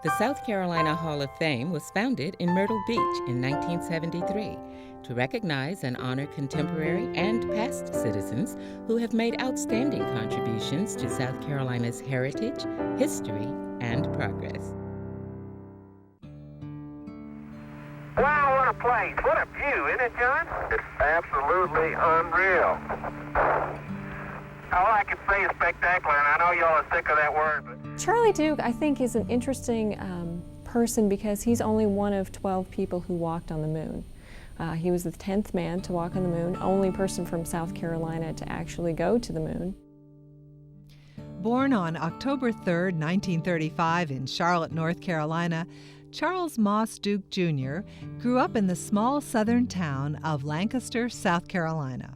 The South Carolina Hall of Fame was founded in Myrtle Beach in 1973 to recognize and honor contemporary and past citizens who have made outstanding contributions to South Carolina's heritage, history, and progress. Wow, what a place. What a view, isn't it, John? It's absolutely unreal. All I can say is spectacular, and I know y'all are sick of that word. But Charlie Duke, I think, is an interesting person because he's only one of 12 people who walked on the moon. He was the 10th man to walk on the moon, only person from South Carolina to actually go to the moon. Born on October 3, 1935 in Charlotte, North Carolina, Charles Moss Duke Jr. grew up in the small southern town of Lancaster, South Carolina.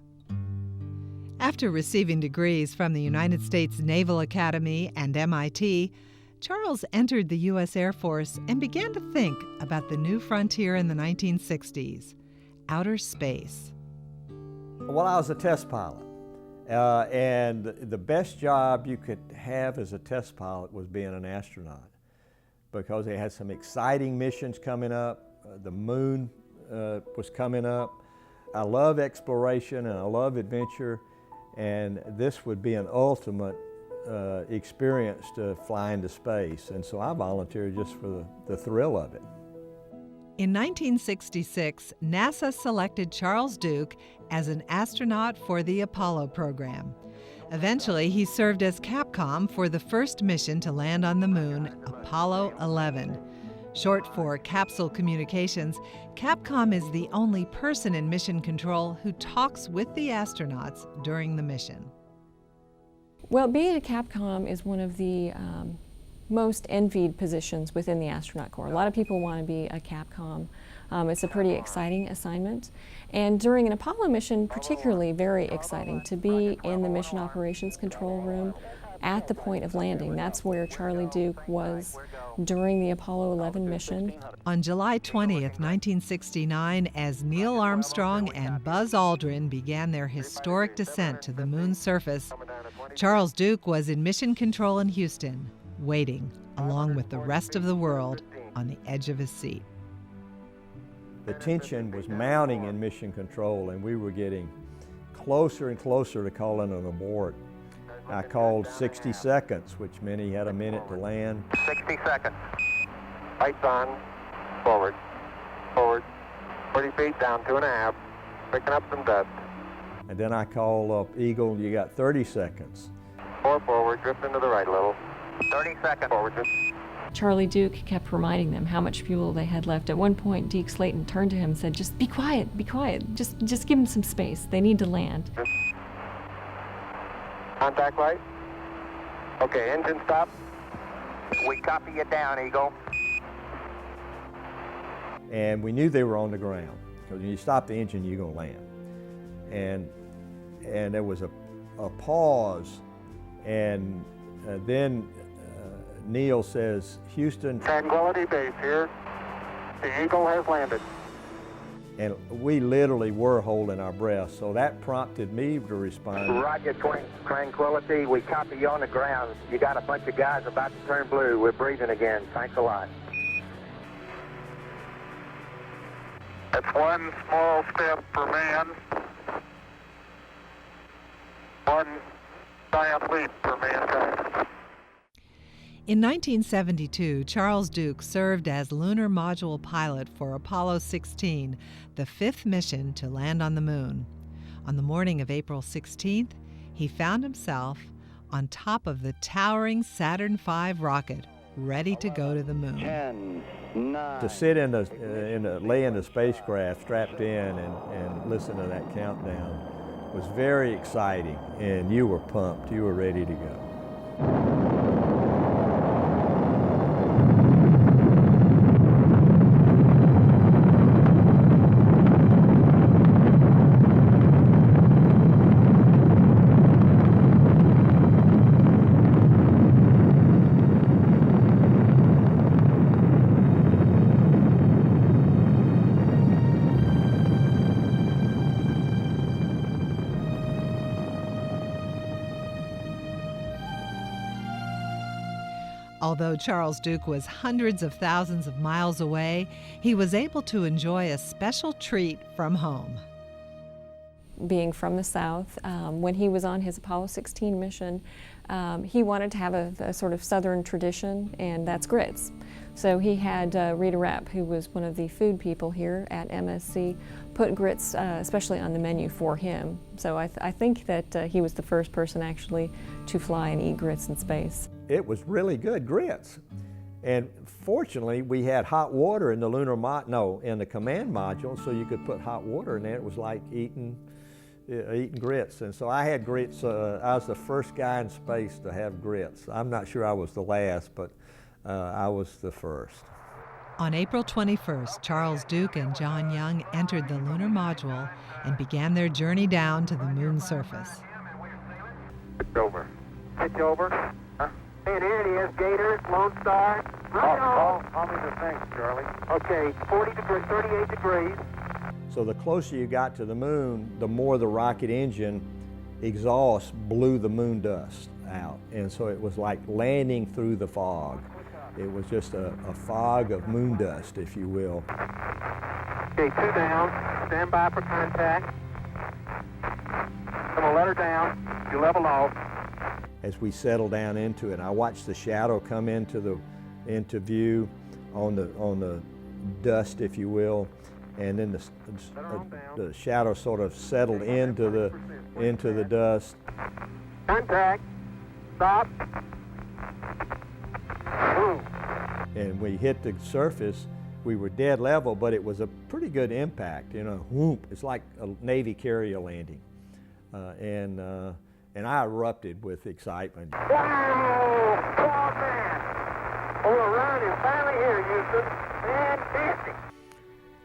After receiving degrees from the United States Naval Academy and MIT, Charles entered the U.S. Air Force and began to think about the new frontier in the 1960s, outer space. Well, I was a test pilot, and the best job you could have as a test pilot was being an astronaut because they had some exciting missions coming up. The moon was coming up. I love exploration and I love adventure. And this would be an ultimate experience to fly into space. And so I volunteered just for the thrill of it. In 1966, NASA selected Charles Duke as an astronaut for the Apollo program. Eventually, he served as Capcom for the first mission to land on the moon, Apollo 11. Short for Capsule Communications, Capcom is the only person in mission control who talks with the astronauts during the mission. Well, being a Capcom is one of the most envied positions within the astronaut corps. A lot of people want to be a Capcom. It's a pretty exciting assignment. And during an Apollo mission, particularly very exciting to be in the mission operations control room at the point of landing. That's where Charlie Duke was during the Apollo 11 mission. On July 20th, 1969, as Neil Armstrong and Buzz Aldrin began their historic descent to the moon's surface, Charles Duke was in mission control in Houston, waiting, along with the rest of the world, on the edge of his seat. The tension was mounting in mission control, and we were getting closer and closer to calling an abort. I called 60 seconds, which meant he had a minute to land. 60 seconds. Lights on. Forward. Forward. 40 feet down, 2.5. Picking up some dust. And then I called up Eagle, you got 30 seconds. 4 forward, drifting to the right a little. 30 seconds forward. Charlie Duke kept reminding them how much fuel they had left. At one point, Deke Slayton turned to him and said, just be quiet, just give them some space. They need to land. Contact light. Okay, engine stop. We copy you down, Eagle. And we knew they were on the ground, because when you stop the engine, you're gonna land. And there was a pause, and then Neil says, Houston. Tranquility Base here. The Eagle has landed. And we literally were holding our breath, so that prompted me to respond. Roger, Tranquility, we copy you on the ground. You got a bunch of guys about to turn blue. We're breathing again. Thanks a lot. That's one small step for man, one giant leap for mankind. In 1972, Charles Duke served as lunar module pilot for Apollo 16, the fifth mission to land on the moon. On the morning of April 16th, he found himself on top of the towering Saturn V rocket, ready to go to the moon. 10, 9. To sit lay in the spacecraft strapped in and listen to that countdown was very exciting, and you were pumped, you were ready to go. Although Charles Duke was hundreds of thousands of miles away, he was able to enjoy a special treat from home. Being from the South, when he was on his Apollo 16 mission, he wanted to have a sort of Southern tradition, and that's grits. So he had Rita Rapp, who was one of the food people here at MSC, put grits especially on the menu for him. So I think that he was the first person actually to fly and eat grits in space. It was really good grits. And fortunately, we had hot water in the in the command module, so you could put hot water in there. It was like eating grits. And so I had grits. I was the first guy in space to have grits. I'm not sure I was the last, but I was the first. On April 21st, Charles Duke and John Young entered the lunar module and began their journey down to the moon's surface. Pitch over. Pitch over. And here it is, Gator, Lone Star. Right on. Call me the thing, Charlie. Okay, 38 degrees. So the closer you got to the moon, the more the rocket engine exhaust blew the moon dust out. And so it was like landing through the fog. It was just a fog of moon dust, if you will. Okay, 2 down. Stand by for contact. I'm going to let her down. You level off. As we settled down into it, I watched the shadow come into view on the dust, if you will, and then the shadow sort of settled into the dust. Contact. Stop. And we hit the surface. We were dead level, but it was a pretty good impact. You know, whoop! It's like a Navy carrier landing, and I erupted with excitement. Wow! Come on, man! Oh, the run is finally here, Houston.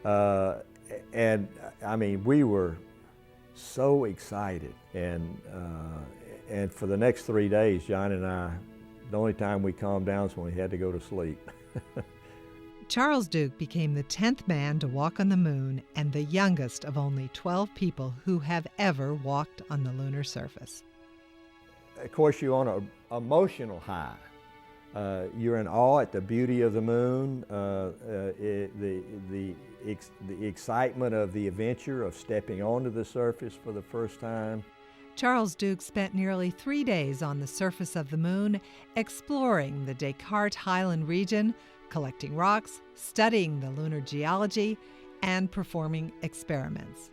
Fantastic! And I mean, we were so excited, and for the next 3 days, John and I, the only time we calmed down is when we had to go to sleep. Charles Duke became the 10th man to walk on the moon and the youngest of only 12 people who have ever walked on the lunar surface. Of course, you're on an emotional high. You're in awe at the beauty of the moon, the excitement of the adventure of stepping onto the surface for the first time. Charles Duke spent nearly 3 days on the surface of the moon, exploring the Descartes Highland region, collecting rocks, studying the lunar geology, and performing experiments.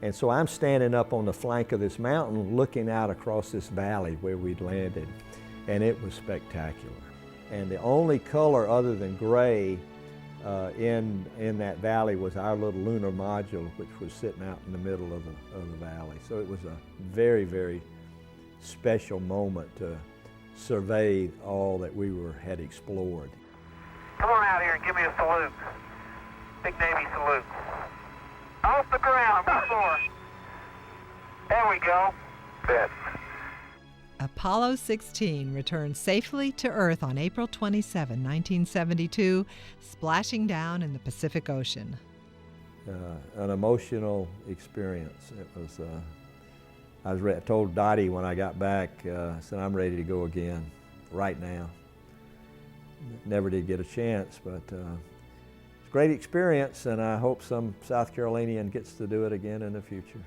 And so I'm standing up on the flank of this mountain looking out across this valley where we'd landed, and it was spectacular. And the only color other than gray in that valley was our little lunar module, which was sitting out in the middle of the valley. So it was a very, very special moment to survey all that we had explored. Come on out here and give me a salute. Big Navy salute. Off the ground, on the floor. There we go. Good. Apollo 16 returned safely to Earth on April 27, 1972, splashing down in the Pacific Ocean. An emotional experience. It was. I told Dottie when I got back, I said, I'm ready to go again, right now. Never did get a chance, but it's a great experience, and I hope some South Carolinian gets to do it again in the future.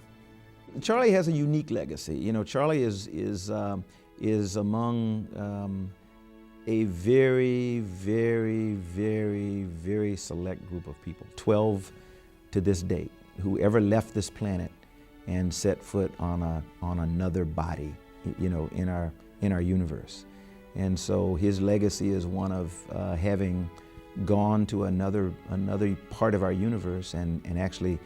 Charlie has a unique legacy. You know, Charlie is among a very, very, very, very select group of people, 12 to this date, who ever left this planet and set foot on another body, you know, in our universe. And so his legacy is one of having gone to another part of our universe and actually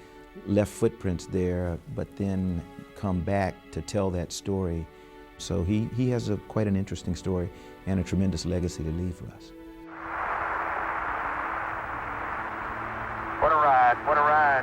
left footprints there, but then come back to tell that story. So he has quite an interesting story and a tremendous legacy to leave for us. What a ride, what a ride.